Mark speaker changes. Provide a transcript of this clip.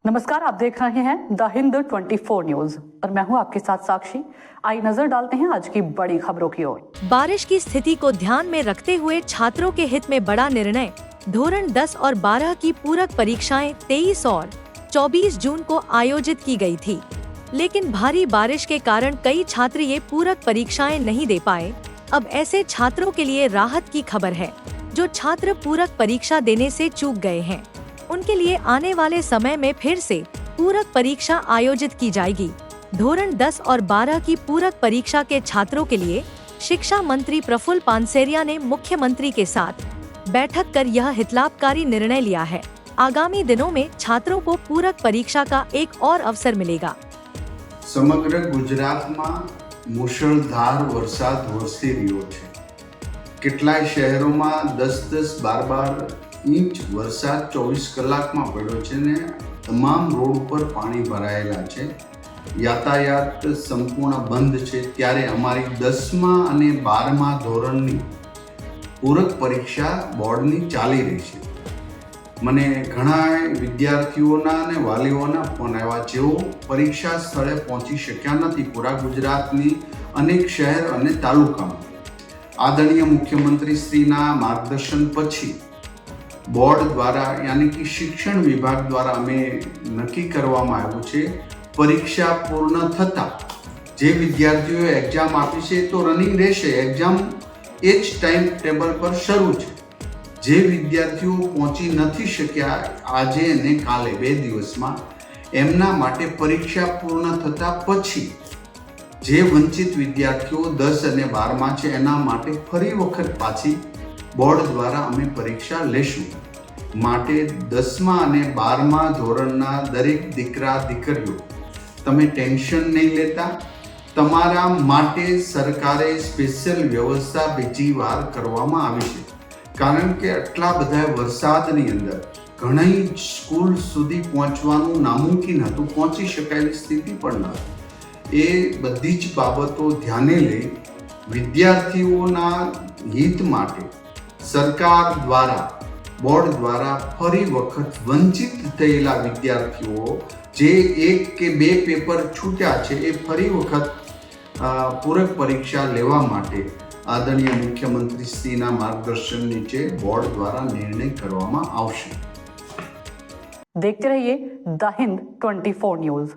Speaker 1: नमस्कार, आप देख रहे हैं द हिंद 24 न्यूज और मैं हूं आपके साथ साक्षी। आइए नजर डालते हैं आज की बड़ी खबरों की ओर।
Speaker 2: बारिश की स्थिति को ध्यान में रखते हुए छात्रों के हित में बड़ा निर्णय। धोरण 10 और 12 की पूरक परीक्षाएं 23 और 24 जून को आयोजित की गई थी, लेकिन भारी बारिश के कारण कई छात्र ये पूरक परीक्षाएं नहीं दे पाए। अब ऐसे छात्रों के लिए राहत की खबर है जो छात्र पूरक परीक्षा देने से चूक गए हैं। उनके लिए आने वाले समय में फिर से पूरक परीक्षा आयोजित की जाएगी। धोरण 10 और 12 की पूरक परीक्षा के छात्रों के लिए शिक्षा मंत्री प्रफुल्ल पानसेरिया ने मुख्यमंत्री के साथ बैठक कर यह हितलाभकारी निर्णय लिया है। आगामी दिनों में छात्रों को पूरक परीक्षा का एक और अवसर मिलेगा।
Speaker 3: समग्र गुजरात में मुसळधार वरसाद वरसी रह्यो छे। કેટલાય શહેરોમાં 10-10, 12-12 ઇંચ વરસાદ 24 કલાકમાં પડ્યો છે ને તમામ રોડ પર પાણી ભરાયેલા છે। યાતાયાત સંપૂર્ણ બંધ છે। ત્યારે અમારી 10મા અને 12મા ધોરણની પૂરક પરીક્ષા બોર્ડની ચાલી રહી છે। મને ઘણા વિદ્યાર્થીઓના અને વાલીઓના ફોન આવ્યા જેઓ પરીક્ષા સ્થળે પહોંચી શક્યા નથી પૂરા ગુજરાતની અનેક શહેર અને તાલુકામાં। आदरणीय मुख्यमंत्री श्रीना मार्गदर्शन पछी बोर्ड द्वारा यानी कि शिक्षण विभाग द्वारा अमे नक्की करवामां आव्युं छे परीक्षा पूर्ण थता जे विद्यार्थीओए एक्जाम आपी छे तो रनिंग रहेशे। एक्जाम एज टाइम टेबल पर शरू छे। जे विद्यार्थीओ पहोंची नथी शक्या आजे अने काले 2 दिवसमां एमना माटे परीक्षा पूर्ण थता पछी जे वंचित विद्यार्थीओ 10 અને 12માં છે એના માટે ફરી વખત પાછી બોર્ડ દ્વારા અમે પરીક્ષા લેશું। માટે 10મા અને 12મા ધોરણના દરેક દીકરા દીકરીઓ તમે ટેન્શન નહીં લેતા। તમારા માટે સરકારે સ્પેશિયલ વ્યવસ્થા બીજી વાર કરવામાં આવી છે, કારણ કે આટલા બધા વરસાદની અંદર ઘણી સ્કૂલ સુધી પહોંચવાનું નામુમકિન હતું, પહોંચી શકાયેલી સ્થિતિ પણ ન હતી। એ બધી જ બાબતો ધ્યાને લઈ વિદ્યાર્થીઓના હિત માટે સરકાર દ્વારા બોર્ડ દ્વારા ફરી વખત વંચિત થયેલા વિદ્યાર્થીઓ જે 1 કે 2 પેપર છૂટ્યા છે એ ફરી વખત પૂરક પરીક્ષા લેવા માટે આદરણીય મુખ્યમંત્રી શ્રીના માર્ગદર્શન નીચે બોર્ડ દ્વારા નિર્ણય કરવામાં આવશે।
Speaker 1: देखते रहिए द हिंद 24 न्यूज।